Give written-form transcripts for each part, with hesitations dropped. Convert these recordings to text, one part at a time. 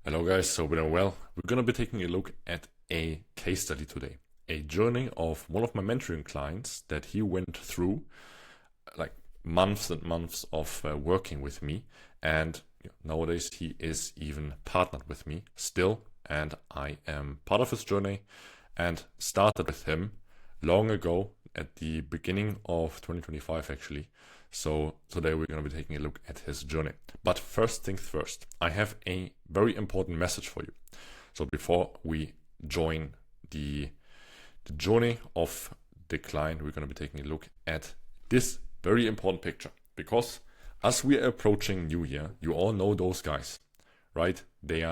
Hello guys, hope you're doing well. We're going to be taking a look at a case study today. A journey of one of my mentoring clients that he went through like months and months of working with me. And nowadays he is even partnered with me still. And I am part of his journey and started with him long ago at the beginning of 2025 actually. So today we're going to be taking a look at his journey. But first things first, I have a very important message for you. So before we join the journey of the client, we're going to be taking a look at this very important picture. Because as we are approaching New Year, you all know those guys, right? They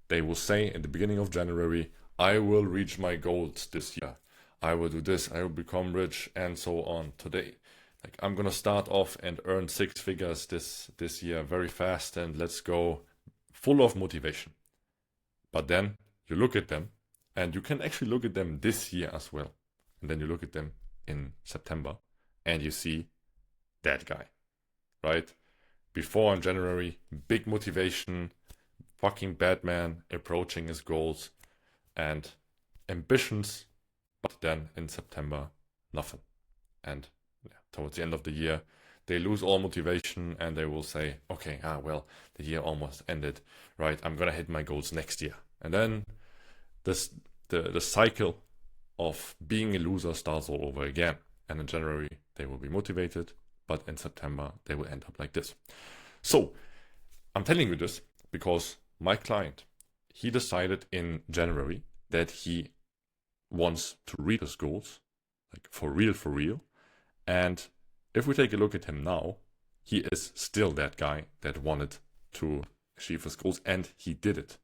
will say at the beginning of January, I will reach my goals this year. I will do this, I will become rich, and so on today. Like, I'm gonna start off and earn 6 figures this year very fast, and let's go, full of motivation. But then you look at them, and you can actually look at them this year as well. And then you look at them in September, and you see that guy, right? Before in January, big motivation, fucking Batman approaching his goals and ambitions, but then in September, nothing. And towards the end of the year, they lose all motivation and they will say, okay, well, the year almost ended, right? I'm gonna hit my goals next year. And then the cycle of being a loser starts all over again. And in January, they will be motivated, but in September, they will end up like this. So I'm telling you this because my client, he decided in January that he wants to reach his goals, like for real. And if we take a look at him now, he is still that guy that wanted to achieve his goals, and he did it.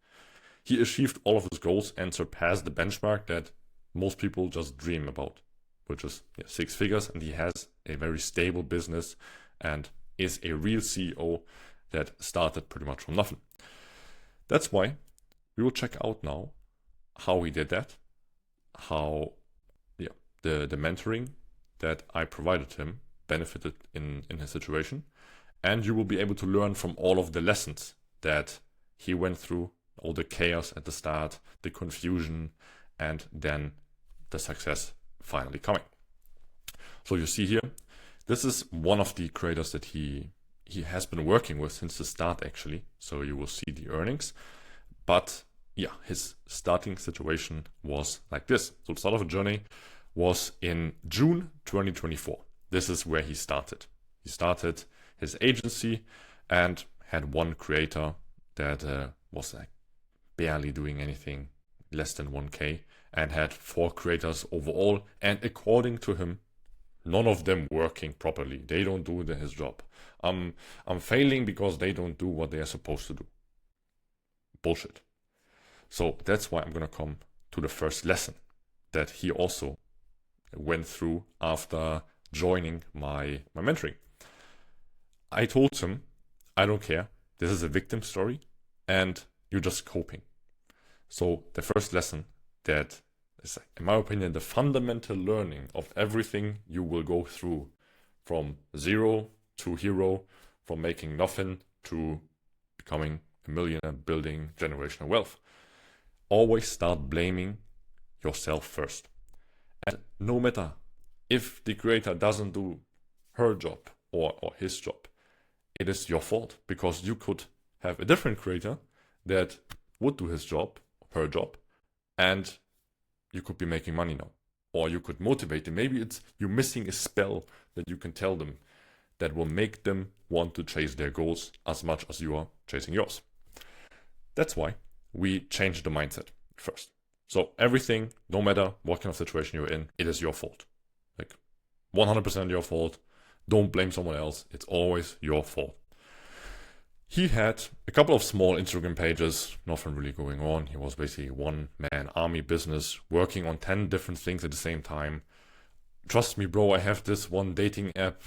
He achieved all of his goals and surpassed the benchmark that most people just dream about, which is 6 figures, and he has a very stable business and is a real CEO that started pretty much from nothing. That's why we will check out now how he did that, how the mentoring that I provided him benefited in his situation, and you will be able to learn from all of the lessons that he went through, all the chaos at the start, the confusion, and then the success finally coming. So you see here, this is one of the creators that he has been working with since the start actually, so you will see the earnings, but his starting situation was like this. So the start of a journey was in June 2024. This is where he started. He started his agency and had one creator that was like barely doing anything, less than 1K, and had 4 creators overall. And according to him, none of them working properly. They don't do his job. I'm failing because they don't do what they are supposed to do. Bullshit. So that's why I'm gonna come to the first lesson that he also went through after joining my mentoring. I told him, I don't care. This is a victim story and you're just coping. So the first lesson that is, in my opinion, the fundamental learning of everything you will go through from zero to hero, from making nothing to becoming a millionaire, building generational wealth. Always start blaming yourself first. And no matter if the creator doesn't do her job or his job, it is your fault, because you could have a different creator that would do his job, her job, and you could be making money now. Or you could motivate them. Maybe it's you're missing a spell that you can tell them that will make them want to chase their goals as much as you are chasing yours. That's why we change the mindset first. So everything, no matter what kind of situation you're in, it is your fault. Like 100% your fault. Don't blame someone else. It's always your fault. He had a couple of small Instagram pages, nothing really going on. He was basically a one-man army business, working on 10 different things at the same time. Trust me, bro, I have this one dating app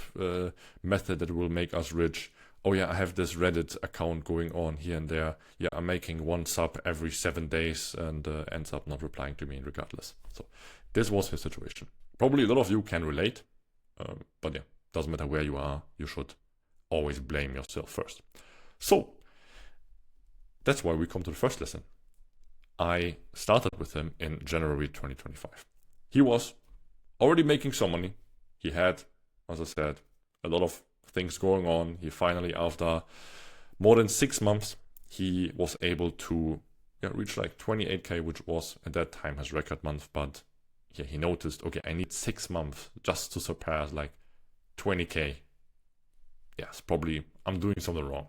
method that will make us rich. Oh yeah, I have this Reddit account going on here and there. Yeah, I'm making 1 sub every 7 days and ends up not replying to me regardless. So this was his situation. Probably a lot of you can relate, but yeah, doesn't matter where you are, you should always blame yourself first. So that's why we come to the first lesson. I started with him in January 2025. He was already making some money. He had, as I said, a lot of things going on. He finally, after more than 6 months, he was able to reach like 28K, which was at that time his record month. But yeah, he noticed, okay, I need 6 months just to surpass like 20K. Yes, probably I'm doing something wrong.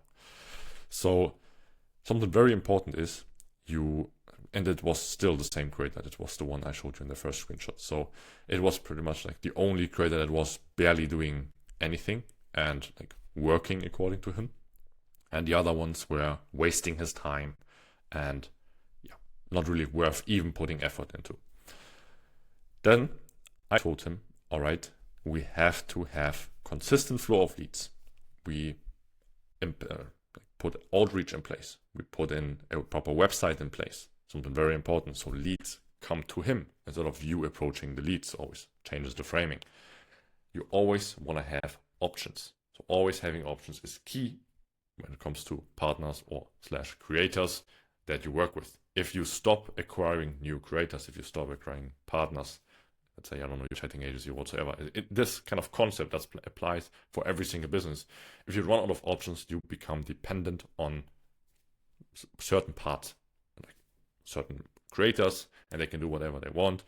So something very important is and it was still the same creator. It was the one I showed you in the first screenshot. So it was pretty much like the only creator that was barely doing anything and like working according to him. And the other ones were wasting his time and not really worth even putting effort into. Then I told him, all right, we have to have consistent flow of leads. We put outreach in place. We put in a proper website in place. Something very important. So leads come to him instead of you approaching the leads. Always changes the framing. You always want to have options. So always having options is key when it comes to partners or / creators that you work with. If you stop acquiring new creators, if you stop acquiring partners, let's say, I don't know, your chatting agency or whatsoever, this kind of concept that applies for every single business. If you run out of options, you become dependent on certain parts, like certain creators, and they can do whatever they want.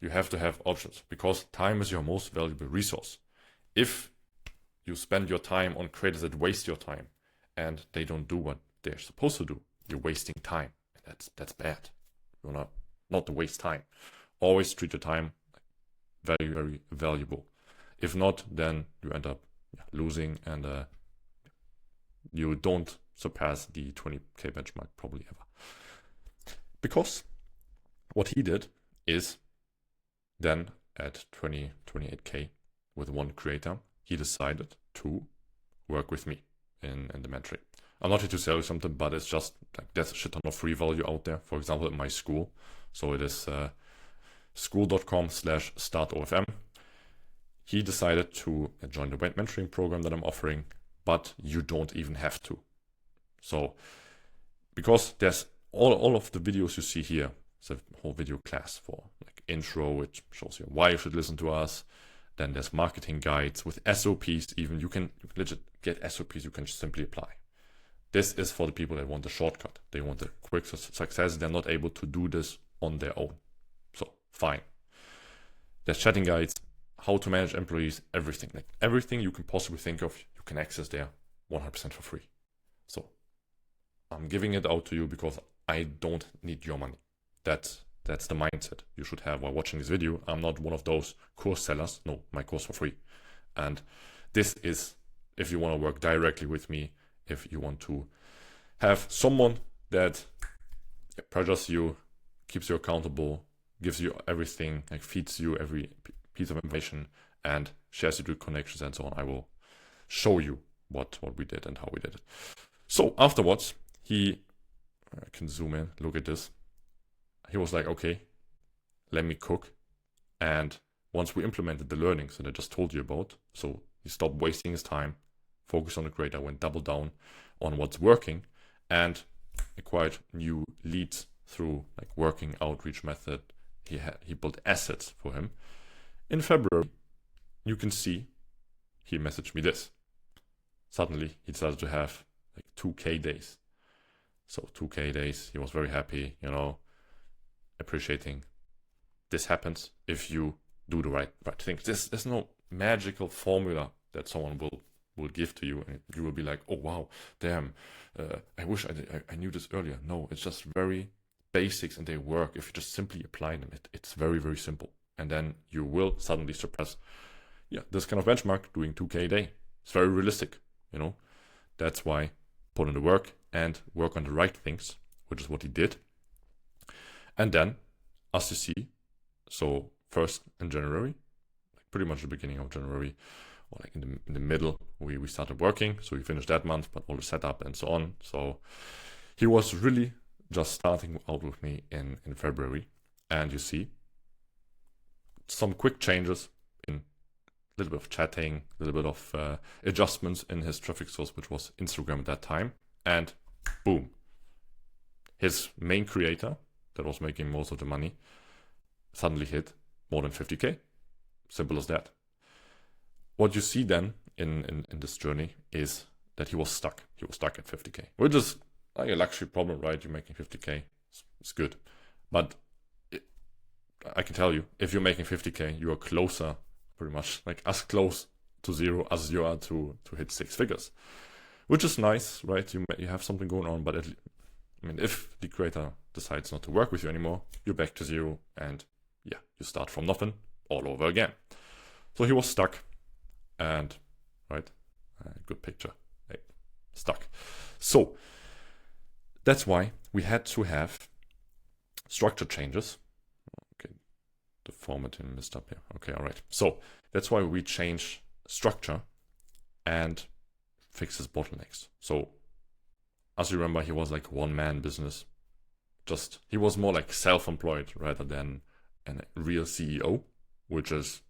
You have to have options because time is your most valuable resource. If you spend your time on creators that waste your time and they don't do what they're supposed to do, you're wasting time. And that's bad. You're not to waste time. Always treat your time very, very valuable. If not, then you end up losing and you don't surpass the 20K benchmark probably ever. Because what he did is then at 28K with one creator, he decided to work with me in the mentoring. I'm not here to sell you something, but it's just like there's a shit ton of free value out there. For example, at my Skool. So it is skool.com/startofm. He decided to join the mentoring program that I'm offering, but you don't even have to. So because there's all of the videos you see here, it's a whole video class for like intro, which shows you why you should listen to us. Then there's marketing guides with SOPs. Even you can legit get SOPs you can just simply apply. This is for the people that want the shortcut. They want the quick success. They're not able to do this on their own. So fine. There's chatting guides, how to manage employees, everything. Like everything you can possibly think of, you can access there 100% for free. So I'm giving it out to you because I don't need your money. That's the mindset you should have while watching this video. I'm not one of those course sellers. No, my course for free. And this is if you want to work directly with me, if you want to have someone that pressures you, keeps you accountable, gives you everything, like feeds you every piece of information and shares you to connections and so on. I will show you what we did and how we did it. So afterwards, I can zoom in, look at this. He was like, okay, let me cook. And once we implemented the learnings that I just told you about, so he stopped wasting his time, focused on the creator, went double down on what's working and acquired new leads through like working outreach method. He built assets for him. In February, you can see he messaged me this. Suddenly he decided to have like 2K days. So 2K days, he was very happy, appreciating. This happens if you do the right things. There's no magical formula that someone will give to you and you will be like, oh wow, damn, I wish I knew this earlier. No, it's just very basics and they work if you just simply apply them. It's very, very simple. And then you will suddenly surpass this kind of benchmark doing 2K a day. It's very realistic, That's why put in the work and work on the right things, which is what he did. And then, as you see, so first in January, like pretty much the beginning of January, or like in the middle, we started working. So we finished that month, but all the setup and so on. So he was really just starting out with me in February. And you see some quick changes in a little bit of chatting, a little bit of adjustments in his traffic source, which was Instagram at that time. And boom, his main creator that was making most of the money suddenly hit more than 50K. Simple as that. What you see then in this journey is that he was stuck. He was stuck at 50K, which is like a luxury problem, right? You're making 50K, it's good. But I can tell you, if you're making 50K, you are closer, pretty much like as close to zero as you are to hit 6 figures, which is nice, right? You have something going on, but if the creator decides not to work with you anymore, you're back to zero, and yeah, you start from nothing all over again. So he was stuck, and right, good picture, stuck. So that's why we had to have structure changes. Okay, the formatting messed up here. Okay, all right. So that's why we change structure and fix his bottlenecks. So as you remember, he was like one-man business. He was more like self-employed rather than a real CEO, which is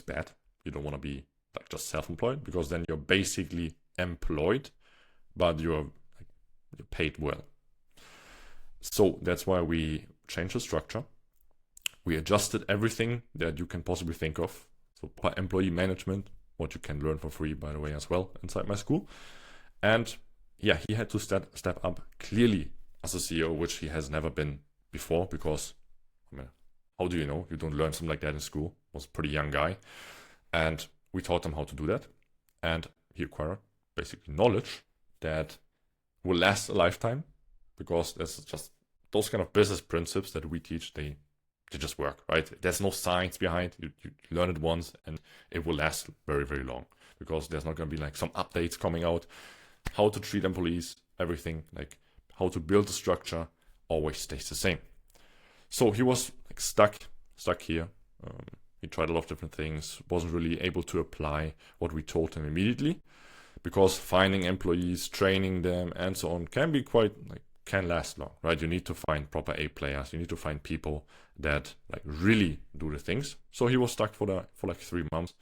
bad. You don't want to be like just self-employed, because then you're basically employed, but you're paid well. So that's why we changed the structure. We adjusted everything that you can possibly think of. So employee management, what you can learn for free, by the way, as well inside my school. And yeah, he had to step up clearly as a CEO, which he has never been before, because how do you know? You don't learn something like that in school. He was a pretty young guy. And we taught him how to do that. And he acquired basically knowledge that will last a lifetime, because there's just those kind of business principles that we teach, they just work, right? There's no science behind. You learn it once and it will last very, very long, because there's not going to be like some updates coming out. How to treat employees, everything, like how to build a structure always stays the same. So he was like stuck here. He tried a lot of different things, wasn't really able to apply what we taught him immediately, because finding employees, training them, and so on can last long, right? You need to find proper A players. You need to find people that like really do the things. So he was stuck for like 3 months,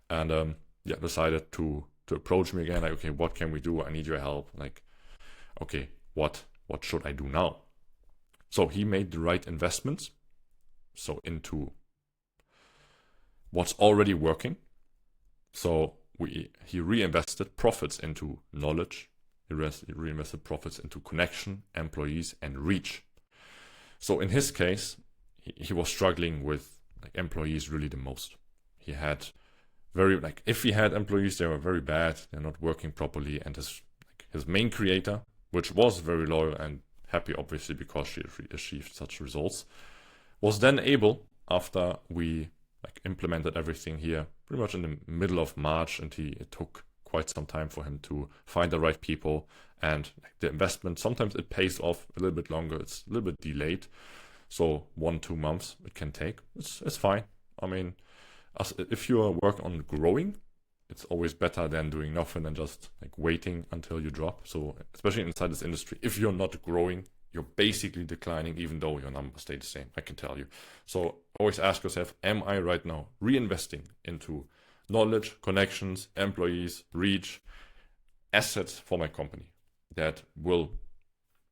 and decided to approach me again. Like, okay, what can we do? I need your help. Like, okay, what should I do now? So he made the right investments. So into what's already working. So he reinvested profits into knowledge. He reinvested profits into connection, employees, and reach. So in his case, he was struggling with like employees really the most. He had if he had employees, they were very bad. They're not working properly, and his main creator, which was very loyal and happy, obviously, because she achieved such results, was then able, after we implemented everything here, pretty much in the middle of March, and it took quite some time for him to find the right people, and the investment, sometimes it pays off a little bit longer. It's a little bit delayed. So 1-2 months it can take. It's fine. I mean, if you are working on growing, it's always better than doing nothing and just waiting until you drop. So especially inside this industry, if you're not growing, you're basically declining, even though your numbers stay the same, I can tell you. So always ask yourself, am I right now reinvesting into knowledge, connections, employees, reach, assets for my company that will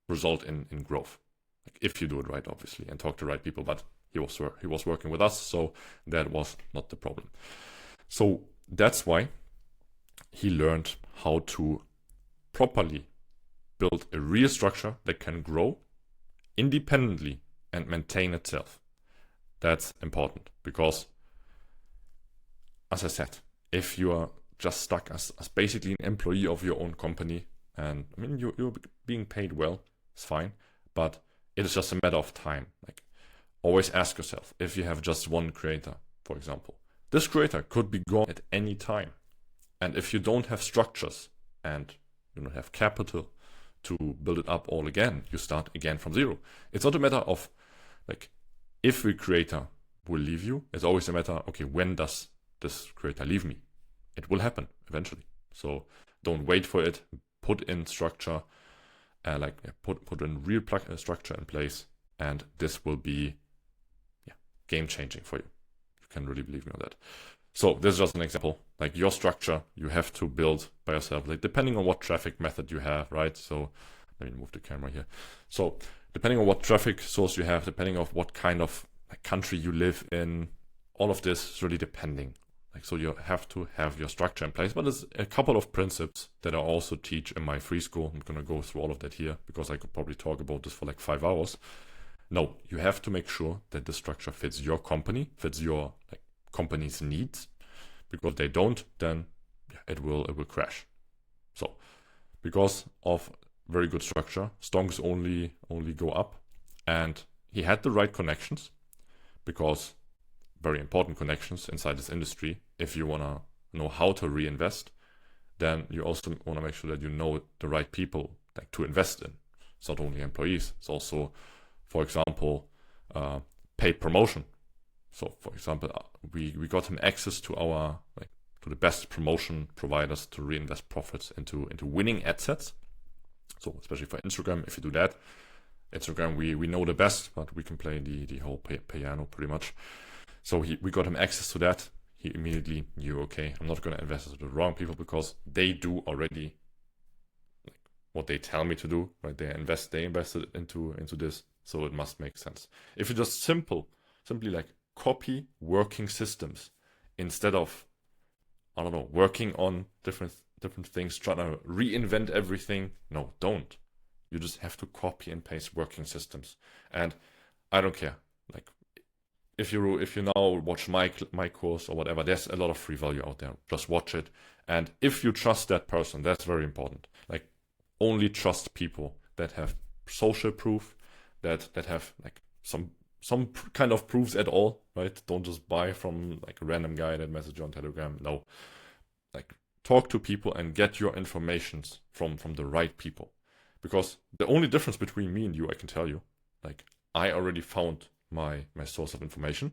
result in growth? If you do it right, obviously, and talk to the right people. But he was working with us, so that was not the problem. So that's why he learned how to properly build a real structure that can grow independently and maintain itself. That's important, because, as I said, if you are just stuck as basically an employee of your own company, and I mean you're being paid well, it's fine, but it is just a matter of time. Always ask yourself, if you have just one creator, for example, this creator could be gone at any time. And if you don't have structures and you don't have capital to build it up all again, you start again from zero. It's not a matter of if a creator will leave you. It's always a matter, okay, when does this creator leave me? It will happen eventually. So don't wait for it. Put in structure, put in real structure in place, and this will be game changing for you. You can really believe me on that. So this is just an example. Your structure, you have to build by yourself, depending on what traffic method you have, right? So Let me move the camera here. So depending on what traffic source you have, depending on what kind of country you live in, all of this is really depending. So you have to have your structure in place, but there's a couple of principles that I also teach in my free school. I'm going to go through all of that here because I could probably talk about this for like 5 hours. No, you have to make sure that the structure fits your company, fits your company's needs, because if they don't, then it will crash. So because of very good structure, stonks only go up, and he had the right connections, because very important connections inside this industry. If you want to know how to reinvest, then you also want to make sure that you know the right people to invest in. It's not only employees, it's also, for example, paid promotion. So for example, we got him access to our to the best promotion providers to reinvest profits into winning ad sets. So especially for Instagram, if you do that, Instagram we know the best, but we can play the whole piano pretty much. So we got him access to that. He immediately knew, okay, I'm not going to invest into the wrong people, because they do already what they tell me to do, right? They invested into this, so it must make sense. If you just simply copy working systems instead of, I don't know, working on different things, trying to reinvent everything, no, don't. You just have to copy and paste working systems. And I don't care. If you now watch my course or whatever, there's a lot of free value out there. Just watch it. And if you trust that person, that's very important. Only trust people that have social proof, that have some kind of proofs at all, right? Don't just buy from a random guy that message you on Telegram. No, talk to people and get your informations from the right people. Because the only difference between me and you, I can tell you, I already found my source of information,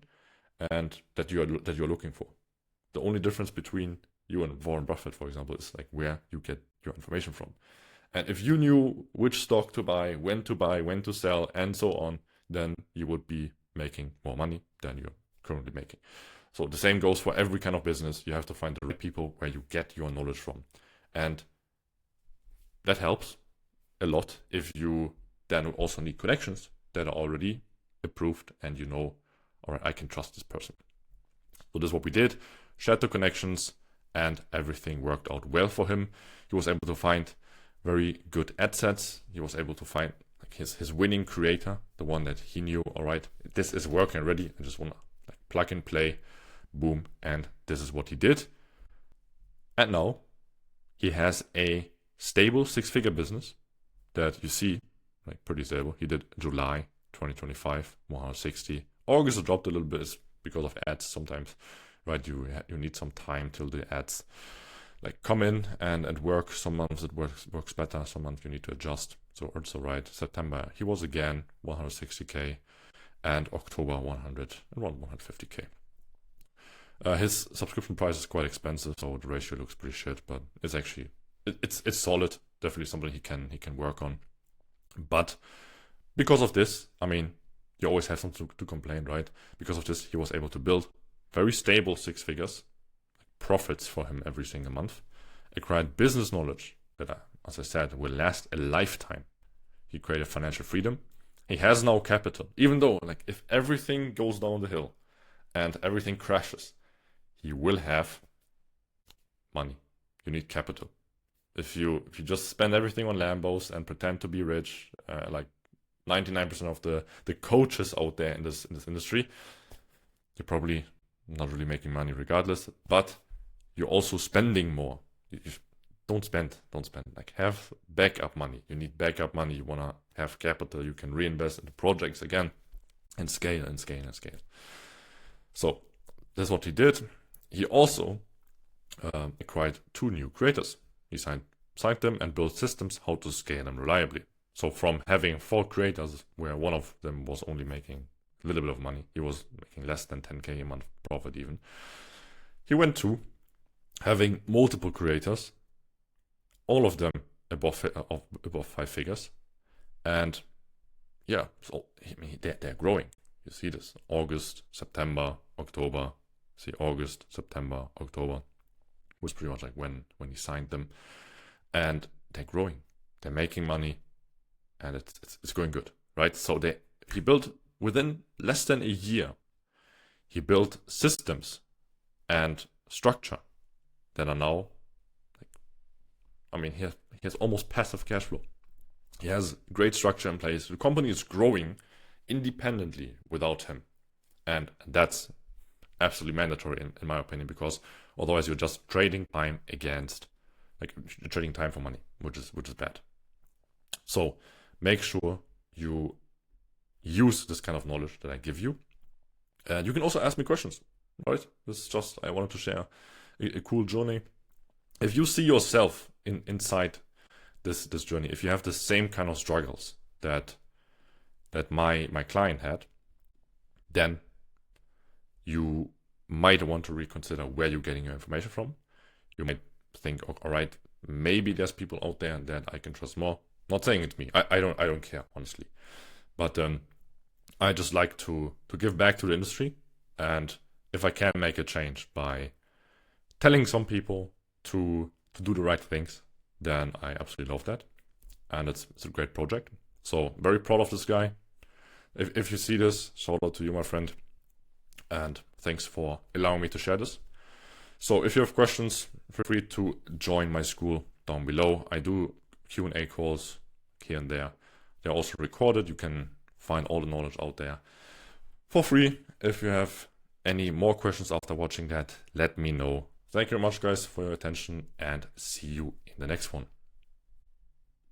and that you're looking for. The only difference between you and Warren Buffett, for example, is where you get your information from. And if you knew which stock to buy, when to sell, and so on, then you would be making more money than you're currently making. So the same goes for every kind of business. You have to find the right people where you get your knowledge from. And that helps a lot if you then also need connections that are already approved, and you know, all right, I can trust this person. So this is what we did, shared the connections, and everything worked out well for him. He was able to find very good ad sets. He was able to find his winning creator, the one that he knew, all right, this is working already. I just want to plug and play, boom, and this is what he did. And now he has a stable 6-figure business that you see, pretty stable. He did July 2025, 160. August it dropped a little bit because of ads sometimes, right? You need some time till the ads come in and work. Some months it works better, some months you need to adjust. So also right, September he was again 160k, and October around 150k. His subscription price is quite expensive, so the ratio looks pretty shit, but it's actually it's solid. Definitely something he can work on. But because of this, I mean, you always have something to complain, right? Because of this, he was able to build very stable 6 figures, profits for him every single month, acquired business knowledge that, as I said, will last a lifetime. He created financial freedom. He has now capital, even though if everything goes down the hill and everything crashes, he will have money. You need capital. If you just spend everything on Lambos and pretend to be rich, 99% of the coaches out there in this industry, you're probably not really making money regardless, but you're also spending more. You don't spend. Have backup money. You need backup money. You want to have capital. You can reinvest into projects again and scale and scale and scale. So that's what he did. He also acquired 2 new creators. He signed them and built systems how to scale them reliably. So from having 4 creators, where one of them was only making a little bit of money, he was making less than 10k a month profit even, he went to having multiple creators, all of them above 5 figures. And yeah, so they're growing. You see this, August, September, October. See, August, September, October was pretty much when he signed them. And they're growing. They're making money. and it's going good, right? So he built within less than a year. He built systems and structure that are now, he has almost passive cash flow. He has great structure in place. The company is growing independently without him. And that's absolutely mandatory in my opinion, because otherwise you're just trading time against, you're trading time for money, which is bad. So make sure you use this kind of knowledge that I give you. And you can also ask me questions, right? This is just, I wanted to share a cool journey. If you see yourself inside this journey, if you have the same kind of struggles that my client had, then you might want to reconsider where you're getting your information from. You might think, all right, maybe there's people out there that I can trust more. Not saying it's me. I don't care, honestly. But I just like to give back to the industry, and if I can make a change by telling some people to do the right things, then I absolutely love that. And it's a great project. So very proud of this guy. If you see this, shout out to you, my friend. And thanks for allowing me to share this. So if you have questions, feel free to join my school down below. I do Q&A calls here and there. They're also recorded. You can find all the knowledge out there for free. If you have any more questions after watching that, let me know. Thank you very much, guys, for your attention, and see you in the next one.